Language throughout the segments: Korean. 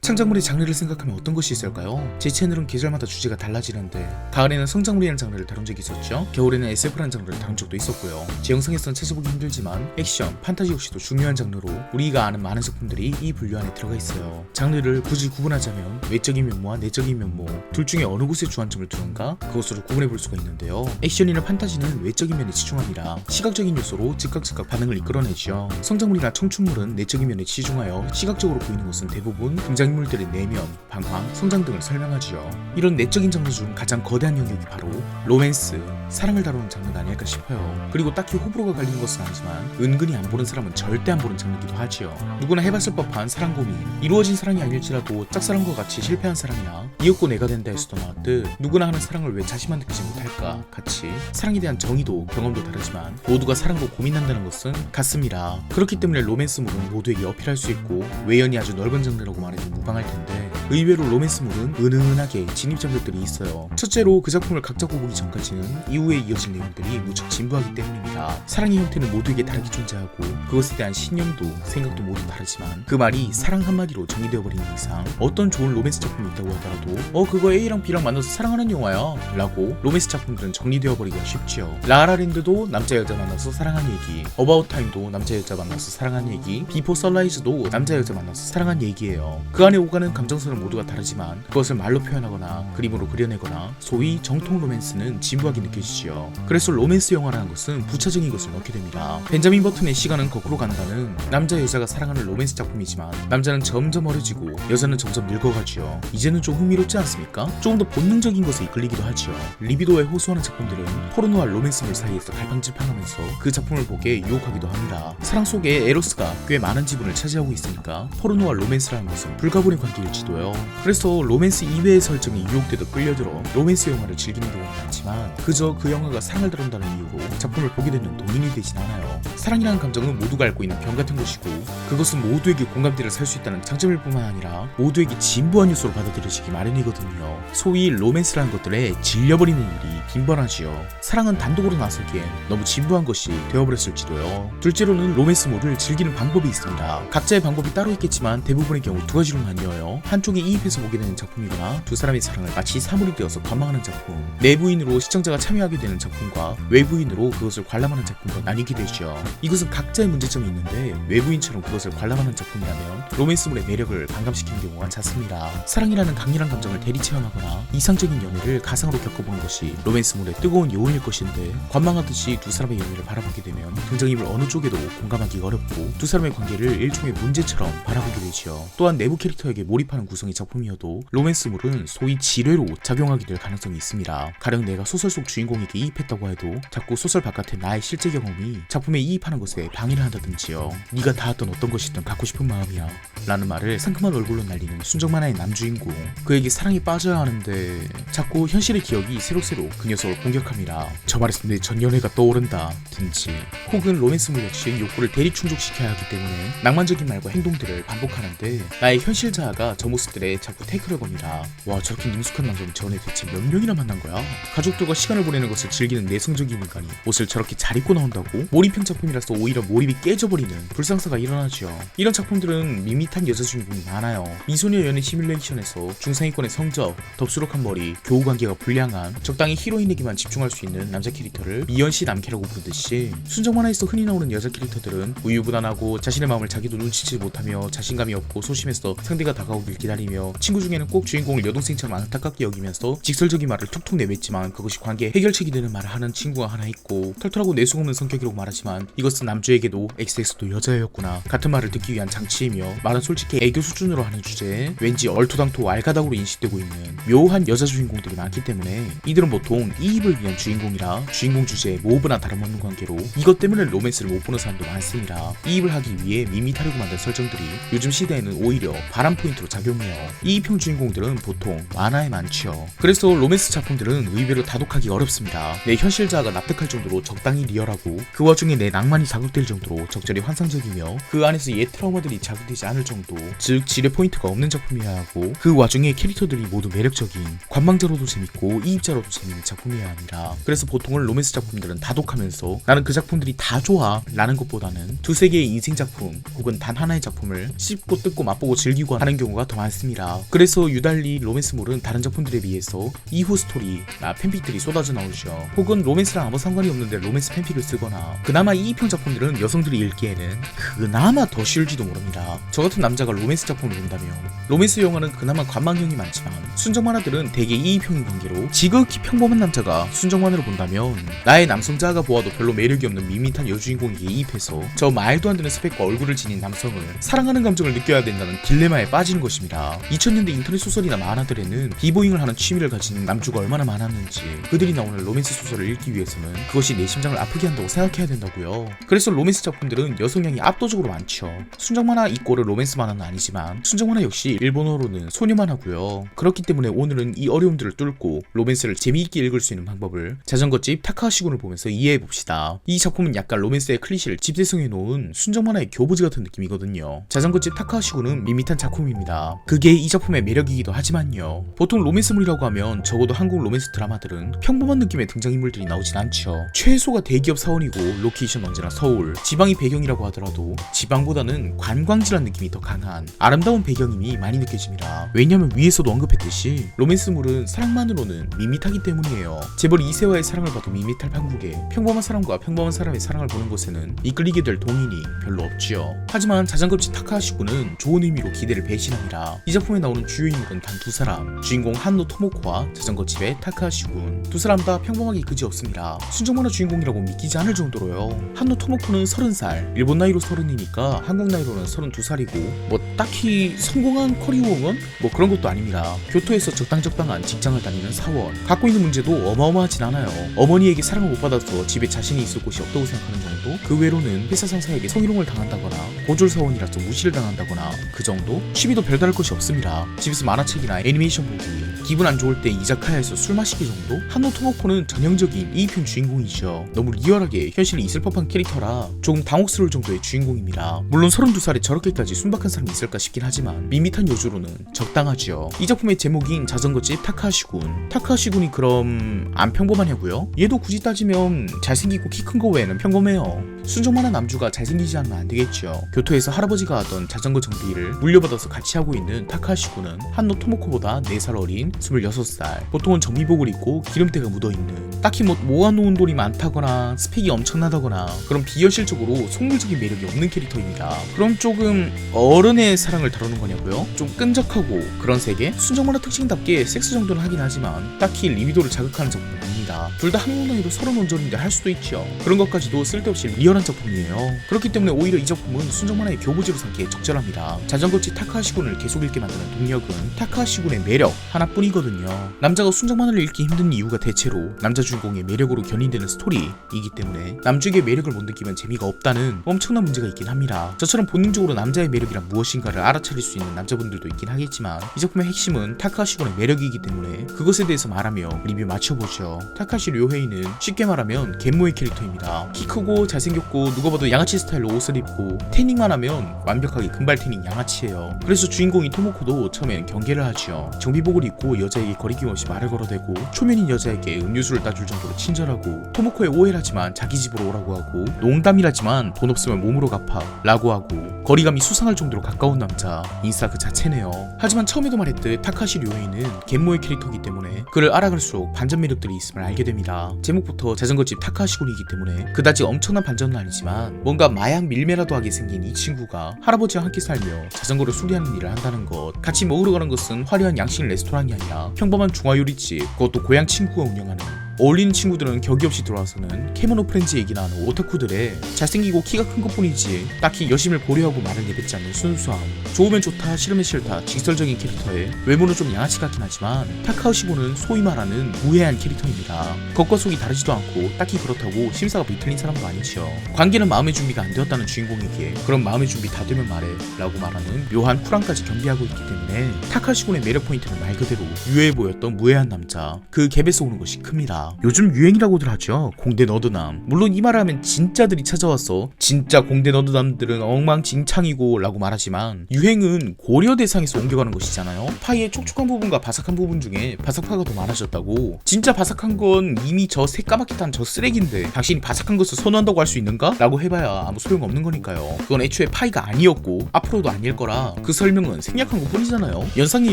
창작물의 장르를 생각하면 어떤 것이 있을까요? 제 채널은 계절마다 주제가 달라지는데 가을에는 성장물이라는 장르를 다룬 적이 있었죠. 겨울에는 SF라는 장르를 다룬 적도 있었고요. 제 영상에서는 찾아보기 힘들지만 액션, 판타지 역시도 중요한 장르로 우리가 아는 많은 작품들이 이 분류 안에 들어가 있어요. 장르를 굳이 구분하자면 외적인 면모와 내적인 면모 둘 중에 어느 곳에 주안점을 두는가 그것으로 구분해 볼 수가 있는데요. 액션이나 판타지는 외적인 면에 치중합니다. 시각적인 요소로 즉각 반응을 이끌어내죠. 성장물이나 청춘물은 내적인 면에 치중하여 시각적으로 보이는 것은 대부분 등장인물들의 내면, 방황, 성장 등을 설명하지요. 이런 내적인 장르 중 가장 거대한 영역이 바로 로맨스, 사랑을 다루는 장르가 아닐까 싶어요. 그리고 딱히 호불호가 갈리는 것은 아니지만 은근히 안 보는 사람은 절대 안 보는 장르이기도 하지요. 누구나 해봤을 법한 사랑 고민, 이루어진 사랑이 아닐지라도 짝사랑과 같이 실패한 사랑이나 이윽고 내가 된다 에서도 나왔듯 누구나 하는 사랑을 왜 자신만 느끼지 못할까 같이 사랑에 대한 정의도 경험도 다르지만 모두가 사랑으로 고민한다는 것은 같습니다. 그렇기 때문에 로맨스물은 모두에게 어필할 수 있고 외연이 아주 넓은 장르라고 말해도 무방할 텐데 의외로 로맨스물은 은은하게 진입장벽들이 있어요. 첫째로 그 작품을 각자고 보기 전까지는 이후에 이어질 내용들이 무척 진부하기 때문입니다. 사랑의 형태는 모두에게 다르게 존재하고 그것에 대한 신념도 생각도 모두 다르지만 그 말이 사랑 한마디로 정의되어 버리는 이상 어떤 좋은 로맨스 작품이 있다고 하더라도 그거 A랑 B랑 만나서 사랑하는 영화야 라고 로맨스 작품들은 정리되어 버리기가 쉽지요. 라라랜드도 남자 여자 만나서 사랑한 얘기, 어바웃 타임도 남자 여자 만나서 사랑한 얘기, 비포 선라이즈도 남자 여자 만나서 사랑한 얘기예요. 그 안에 오가는 감정선은 모두가 다르지만 그것을 말로 표현하거나 그림으로 그려내거나 소위 정통 로맨스는 진부하게 느껴지지요. 그래서 로맨스 영화라는 것은 부차적인 것을 넣게 됩니다. 벤자민 버튼의 시간은 거꾸로 간다는 남자 여자가 사랑하는 로맨스 작품이지만 남자는 점점 어려지고 여자는 점점 늙어가지요. 이제는 좀 흥미롭지 않습니까? 조금 더 본능적인 것에 이끌리기도 하지요. 리비도에 호소하는 작품들은 포르노와 로맨스물 사이에서 갈팡질팡하면서 그 작품을 보게 유혹하기도 합니다. 사랑 속에 에로스가 꽤 많은 지분을 차지하고 있으니까 포르노와 로맨스라는 것은 불가분의 관계일지도요. 그래서 로맨스 이외의 설정이 유혹되도 끌려들어 로맨스 영화를 즐기는 경우는 많지만 그저 그 영화가 사랑을 다룬다는 이유로 작품을 보게 되는 동인이 되진 않아요. 사랑이라는 감정은 모두가 앓고 있는 병 같은 것이고 그것은 모두에게 공감대를 살 수 있다는 장점일 뿐만 아니라 모두에게 진부한 요소로 받아들여지기 마련이거든요. 소위 로맨스라는 것들에 질려버리는 일이 빈번하지요. 사랑은 단독으로 나서기엔 너무 진부한 것이 되어버렸을지도요. 둘째로는 로맨스물을 즐기는 방법이 있습니다. 각자의 방법이 따로 있겠지만 대부분의 경우 두 가지로 나뉘어요. 한쪽에 이입해서 보게 되는 작품이거나 두 사람의 사랑을 마치 사물이 되어서 관망하는 작품, 내부인으로 시청자가 참여하게 되는 작품과 외부인으로 그것을 관람하는 작품과 나뉘게 되죠. 이것은 각자의 문제점이 있는데 외부인처럼 그것을 관람하는 작품이라면 로맨스물의 매력을 반감시키는 경우가 잦습니다. 사랑이라는 강렬한 감정을 대리 체험하거나 이상적인 연애를 가상으로 겪어보는 것이 로맨스물의 뜨거운 요인일 것인데 관망하듯이 두 사람의 연애를 바라보게 되면 등장인물 어느 쪽에도 공감하기가 어렵고 두 사람의 관계를 일종의 문제처럼 바라보게 되지요. 또한 내부 캐릭터에게 몰입하는 구성의 작품이어도 로맨스물은 소위 지뢰로 작용하게 될 가능성이 있습니다. 가령 내가 소설 속 주인공에게 이입했다고 해도 자꾸 소설 바깥의 나의 실제 경험이 작품에 이입하는 것에 방해를 한다든지요. 네가 닿았던 어떤 것이든 갖고 싶은 마음이야 라는 말을 상큼한 얼굴로 날리는 순정 만화의 남주인공, 그에게 사랑에 빠져야 하는데 자꾸 현실의 기억이 새록새록 그 녀석을 공격합니다. 저 말에서 내 전 연애가 떠오른다 든지, 혹은 로맨스물 역시 욕구를 대리 충족시켜야 하기 때문에 낭만적인 말과 행동들을 반복하는데 나의 현실 자아가 저 모습들에 자꾸 태클을 겁니다. 와, 저렇게 능숙한 남자는 전에 대체 몇 명이나 만난 거야? 가족들과 시간을 보내는 것을 즐기는 내성적인 인간이 옷을 저렇게 잘 입고 나온다고? 몰입형 작품이라서 오히려 몰입이 깨져버리는 불상사가 일어나죠. 이런 작품들은 밋밋한 여자 주인공이 많아요. 미소녀 연애 시뮬레이션에서 중상위권의 성적, 덥수룩한 머리, 교우관계가 불량한 적당히 히로인에게만 집중할 수 있는 남자 캐릭터를 미연씨 남캐라고 부르듯이 순정 만화에서 흔히 나오는 여자 캐릭터들은 우유부단하고 자신의 마음을 자기도 눈치채지 못하며 자신감이 없고 소심해서 상대가 다가오길 기다리며 친구 중에는 꼭 주인공을 여동생처럼 안타깝게 여기면서 직설적인 말을 툭툭 내뱉지만 그것이 관계의 해결책이 되는 말을 하는 친구가 하나 있고, 털털하고 내숭 없는 성격이라고 말하지만 이것은 남주에게도 XX도 여자였구나 같은 말을 듣기 위한 장치이며 말은 솔직히 애교 수준으로 하는 주제에 왠지 얼토당토 알가닥으로 인식되고 있는 묘한 여자 주인공들이 많기 때문에 이들은 보통 이입을 위한 주인공이라 주인공 주제에 모브나 다름없는 관계로 이것 때문에 로맨스를 못 보는 사람도 많습니다. 이입을 하기 위해 밋밋하려고 만든 설정들이 요즘 시대에는 오히려 바람 포인트로 작용해요. 이입형 주인공들은 보통 만화에 많죠. 그래서 로맨스 작품들은 의외로 다독하기 어렵습니다. 내 현실 자아가 납득할 정도로 적당히 리얼하고 그 와중에 내 낭만이 자극될 정도로 적절히 환상적이며 그 안에서 옛 트라우마들이 자극되지 않을 정도, 즉 지뢰 포인트가 없는 작품이어야 하고 그 와중에 캐릭터들이 모두 매력적인, 관망자로도 재밌고 이입자로도 재밌는 작품이어야 합니다. 그래서 보통은 로맨스 작품들은 다독하면서 나는 그 작품들이 다 좋아 라는 것보다는 두세 개의 인생 작품 혹은 단 하나의 작품을 씹고 뜯고 맛보고 즐기고 하는 경우가 더 많습니다. 않습니다. 그래서 유달리 로맨스물은 다른 작품들에 비해서 이후 스토리, 팬픽들이 쏟아져 나오죠. 혹은 로맨스랑 아무 상관이 없는데 로맨스 팬픽을 쓰거나 그나마 이입형 작품들은 여성들이 읽기에는 그나마 더 쉬울지도 모릅니다. 저 같은 남자가 로맨스 작품을 본다면 로맨스 영화는 그나마 관망형이 많지만 순정 만화들은 대개 이입형인 관계로 지극히 평범한 남자가 순정 만화를 본다면 나의 남성 자아가 보아도 별로 매력이 없는 밋밋한 여주인공에게 이입해서 저 말도 안 되는 스펙과 얼굴을 지닌 남성을 사랑하는 감정을 느껴야 된다는 딜레마에 빠지는 것입니다. 2000년대 인터넷 소설이나 만화들에는 비보잉을 하는 취미를 가진 남주가 얼마나 많았는지 그들이 나오는 로맨스 소설을 읽기 위해서는 그것이 내 심장을 아프게 한다고 생각해야 된다고요. 그래서 로맨스 작품들은 여성향이 압도적으로 많죠. 순정 만화 이꼬르 로맨스 만화는 아니지만 순정 만화 역시 일본어로는 소녀 만화고요. 그렇기 때문에 오늘은 이 어려움들을 뚫고 로맨스를 재미있게 읽을 수 있는 방법을 자전거집 타카하시군을 보면서 이해해봅시다. 이 작품은 약간 로맨스의 클리셰를 집대성해 놓은 순정 만화의 교보지 같은 느낌이거든요. 자전거집 타카하시군은 밋밋한 작품입니다. 그게 이 작품의 매력이기도 하지만요. 보통 로맨스물이라고 하면 적어도 한국 로맨스 드라마들은 평범한 느낌의 등장인물들이 나오진 않죠. 최소가 대기업 사원이고 로케이션 언제나 서울, 지방이 배경이라고 하더라도 지방보다는 관광지란 느낌이 더 강한 아름다운 배경임이 많이 느껴집니다. 왜냐면 위에서도 언급했듯이 로맨스물은 사랑만으로는 밋밋하기 때문이에요. 재벌 이세와의 사랑을 봐도 밋밋할 판국에 평범한 사람과 평범한 사람의 사랑을 보는 곳에는 이끌리게 될 동인이 별로 없지요. 하지만 자전거집 타카하시군은 좋은 의미로 기대를 배신합니다. 이 작품에 나오는 주요 인물은 단 두 사람, 주인공 한노 토모코와 자전거집의 타카하시군. 두 사람 다 평범하게 그지없습니다. 순정만화 주인공이라고 믿기지 않을 정도로요. 한노 토모코는 30살, 일본 나이로 30이니까 한국 나이로는 32살이고 뭐 딱히 성공한 커리어우먼? 뭐 그런 것도 아닙니다. 교토에서 적당한 직장을 다니는 사원. 갖고 있는 문제도 어마어마하진 않아요. 어머니에게 사랑을 못 받아서 집에 자신이 있을 곳이 없다고 생각하는 정도? 그 외로는 회사 상사에게 성희롱을 당한다거나 고졸 사원이라서 무시를 당한다거나 그 정도? 취미도 별다를 것이 없습니다. 집에서 만화책이나 애니메이션 보기, 기분 안 좋을 때 이자카야에서 술 마시기 정도? 한노 토모코는 전형적인 이입형 주인공이죠. 너무 리얼하게 현실에 있을 법한 캐릭터라 조금 당혹스러울 정도의 주인공입니다. 물론 32살에 저렇게까지 순박한 사람이 있을까 싶긴 하지만 밋밋한 여주로는 적당하죠. 이 작품의 제목인 자전거집 타카하시군. 타카하시군이 그럼 안 평범하냐고요? 얘도 굳이 따지면 잘생기고 키 큰 거 외에는 평범해요. 순정만화 남주가 잘생기지 않으면 안 되겠죠. 교토에서 할아버지가 하던 자전거 정비를 물려받아서 같이 하고 있는 타카하시군은 한노 토모코보다 4살 어린 26살. 보통은 정비복을 입고 기름때가 묻어있는, 딱히 뭐 모아놓은 돈이 많다거나 스펙이 엄청나다거나 그런 비현실적으로 속물적인 매력이 없는 캐릭터입니다. 그럼 조금 어른의 사랑을 다루는 거냐고요? 좀 끈적하고 그런 세계? 순정만화 특징답게 섹스 정도는 하긴 하지만 딱히 리비도를 자극하는 작품은 아닙니다. 둘 다 한국 나이로 30원전인데 할 수도 있죠. 그런 것까지도 쓸데없이 리얼한 작품이에요. 그렇기 때문에 오히려 이 작품은 순정만화의 교보지로 삼기에 적절합니다. 자전거집 타카하시군을 계속 읽게 만드는 동력은 타카하시군의 매력 하나뿐이거든요. 남자가 순정만화를 읽기 힘든 이유가 대체로 남자 주인공의 매력으로 견인되는 스토리이기 때문에 남주에게 매력을 못 느끼면 재미가 없다는 엄청난 문제가 있긴 합니다. 저처럼 본능적으로 남자의 매력이란 무엇인가를 알아차릴 수 있는 남자분들도 있긴 하겠지만 이 작품의 핵심은 타카하시군의 매력이기 때문에 그것에 대해서 말하며 리뷰 마쳐보죠. 타카시 료헤이는 쉽게 말하면 갯모의 캐릭터입니다. 키 크고 잘생겼고 누가 봐도 양아치 스타일로 옷을 입고 태닝만 하면 완벽하게 금발 태닝 양아치예요. 그래서 주인공인 토모코도 처음엔 경계를 하죠. 정비복을 입고 여자에게 거리낌 없이 말을 걸어대고 초면인 여자에게 음료수를 따줄 정도로 친절하고 토모코의 오해라지만 자기 집으로 오라고 하고 농담이라지만 돈 없으면 몸으로 갚아 라고 하고 거리감이 수상할 정도로 가까운 남자, 인싸 그 자체네요. 하지만 처음에도 말했듯 타카시 료헤이는 갯모의 캐릭터이기 때문에 그를 알아갈수록 반전 매력들이 있음을 알게 됩니다. 제목부터 자전거집 타카시군이기 때문에 그다지 엄청난 반전은 아니지만 뭔가 마약 밀매라도 하게 생긴 이 친구가 할아버지와 함께 살며 자전거를 수리하는 일을 한다는 것, 같이 먹으러 가는 것은 화려한 양식 레스토랑이 아니라 평범한 중화요리집, 그것도 고향 친구가 운영하는. 어울리는 친구들은 격이 없이 들어와서는 케모노 프렌즈 얘기나 하는 오타쿠들의 잘생기고 키가 큰 것뿐이지 딱히 여심을 고려하고 말을 내뱉지 않는 순수함, 좋으면 좋다 싫으면 싫다 직설적인 캐릭터에 외모는 좀 양아치 같긴 하지만 타카하시군은 소위 말하는 무해한 캐릭터입니다. 겉과 속이 다르지도 않고 딱히 그렇다고 심사가 비틀린 사람도 아니죠. 관계는 마음의 준비가 안 되었다는 주인공에게 그럼 마음의 준비 다 되면 말해 라고 말하는 묘한 쿨함까지 겸비하고 있기 때문에 타카하시군의 매력 포인트는 말 그대로 유해해 보였던 무해한 남자, 그 갭에서 오는 것이 큽니다. 있습니다. 요즘 유행이라고들 하죠. 공대 너드남. 물론 이 말을 하면 진짜들이 찾아왔어 진짜 공대 너드남들은 엉망진창이고 라고 말하지만, 유행은 고려 대상에서 옮겨가는 것이잖아요. 파이의 촉촉한 부분과 바삭한 부분 중에 바삭파가 더 많아졌다고. 진짜 바삭한 건 이미 저 새까맣게 탄 저 쓰레기인데 당신이 바삭한 것을 선호한다고 할 수 있는가? 라고 해봐야 아무 소용없는 거니까요. 그건 애초에 파이가 아니었고 앞으로도 아닐 거라 그 설명은 생략한 것 뿐이잖아요. 연상의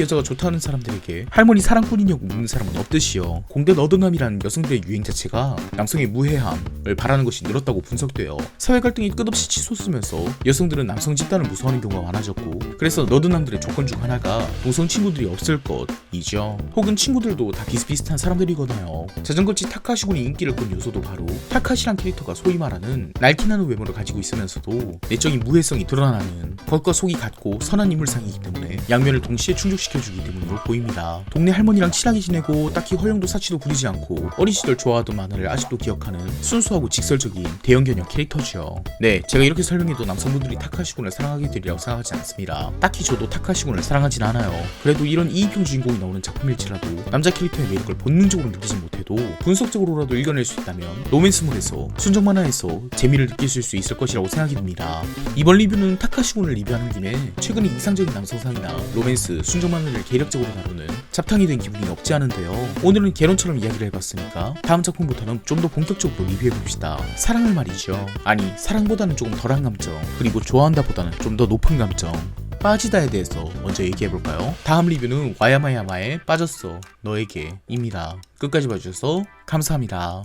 여자가 좋다는 사람들에게 할머니 사랑꾼이냐고 묻는 사람은 없듯이요. 공대 너드남이란 여성들의 유행 자체가 남성의 무해함을 바라는 것이 늘었다고 분석돼요. 사회 갈등이 끝없이 치솟으면서 여성들은 남성 집단을 무서워하는 경우가 많아졌고, 그래서 너드남들의 조건 중 하나가 동성 친구들이 없을 것이죠. 혹은 친구들도 다 비슷비슷한 사람들이거든요. 자전거치 타카시군이 인기를 끈 요소도 바로 타카시란 캐릭터가 소위 말하는 날티나는 외모를 가지고 있으면서도 내적인 무해성이 드러나는 겉과 속이 같고 선한 인물상이기 때문에 양면을 동시에 충족시켜주기 때문으로 보입니다. 동네 할머니랑 친하게 지내고 딱히 허영도 사치도 부리지 않고 어린 시절 좋아하던 만화를 아직도 기억하는 순수하고 직설적인 대형견형 캐릭터죠. 네, 제가 이렇게 설명해도 남성분들이 타카시군을 사랑하게 되리라고 생각하지 않습니다. 딱히 저도 타카시군을 사랑하진 않아요. 그래도 이런 이인평 주인공이 나오는 작품일지라도 남자 캐릭터의 매력을 본능적으로 느끼지 못해도 분석적으로라도 읽어낼 수 있다면 로맨스물에서, 순정 만화에서 재미를 느끼실 수 있을 것이라고 생각이 듭니다. 이번 리뷰는 타카시군을 리뷰하는 김에 최근에 이상적인 남성상이나 로맨스, 순정 만화를 계략적으로 다루는 잡탕이 된 기분이 없지 않은데요. 오늘은 개론처럼 이야기를 해봤으니까 다음 작품부터는 좀 더 본격적으로 리뷰해봅시다. 사랑을 말이죠. 아니, 사랑보다는 조금 덜한 감정, 그리고 좋아한다 보다는 좀 더 높은 감정, 빠지다에 대해서 먼저 얘기해볼까요? 다음 리뷰는 와야마야마의 빠졌어 너에게 입니다. 끝까지 봐주셔서 감사합니다.